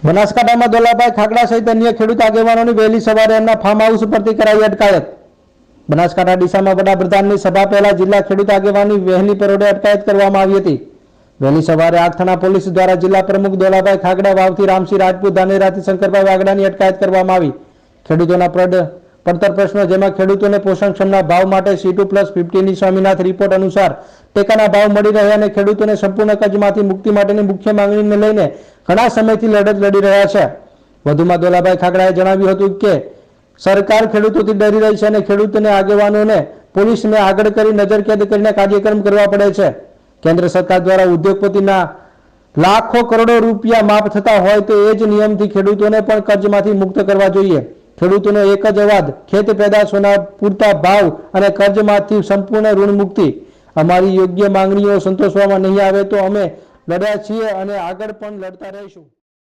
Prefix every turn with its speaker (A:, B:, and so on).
A: બનાસકાંઠામાં દોલાભાઈ ખાગડા સહિત અન્ય ખેડૂત આગેવાનોની વહેલી સવારે એમના ફાર્મ હાઉસ ઉપરથી કરાઈ અટકાયત। બનાસકાંઠા ડીસામાં વડાપ્રધાનની સભા પહેલા જિલ્લા ખેડૂત આગેવાનની વહેલી પરોઢે અટકાયત કરવામાં આવી હતી। વહેલી સવારે આગથાણા પોલીસ દ્વારા જિલ્લા પ્રમુખ દોલાભાઈ ખાગડા, વાવથી રામસિંહ રાજપૂત, ધાનેરાથી શંકરભાઈ વાગડાની અટકાયત કરવામાં આવી। ખેડૂતોના પડતર પ્રશ્નો, જેમાં ખેડૂતોને પોષણક્ષમના ભાવ માટે C2+50ની સ્વામીનાથ રિપોર્ટ અનુસાર ટેકાના ભાવ મળી રહે અને ખેડૂતોને સંપૂર્ણ કર્જમાંથી મુક્તિ માટેની મુખ્ય માંગણીને લઈને ઘણા સમયથી લડત લડી રહ્યા છે। વધુમાં દોલાભાઈ ખાગડાએ જણાવ્યું હતું કે સરકાર ખેડૂતોથી ડરી રહી છે અને ખેડૂતોને આગેવાનોને પોલીસને આગળ કરી નજરકેદ કરીને કાર્યક્રમ કરવા પડે છે। કેન્દ્ર સરકાર દ્વારા ઉદ્યોગપતિના લાખો કરોડો રૂપિયા માફ થતા હોય તો એ જ નિયમથી ખેડૂતોને પણ કર્જમાંથી મુક્ત કરવા જોઈએ। ખેડૂતોનો એક જ અવાજ, ખેત પેદાશોના પૂરતા ભાવ અને કર્જમાંથી સંપૂર્ણ ઋણ મુક્તિ। અમારી યોગ્ય માંગણીઓ સંતોષવામાં નહીં આવે તો અમે લડ્યા છીએ અને આગળ પણ લડતા રહીશું।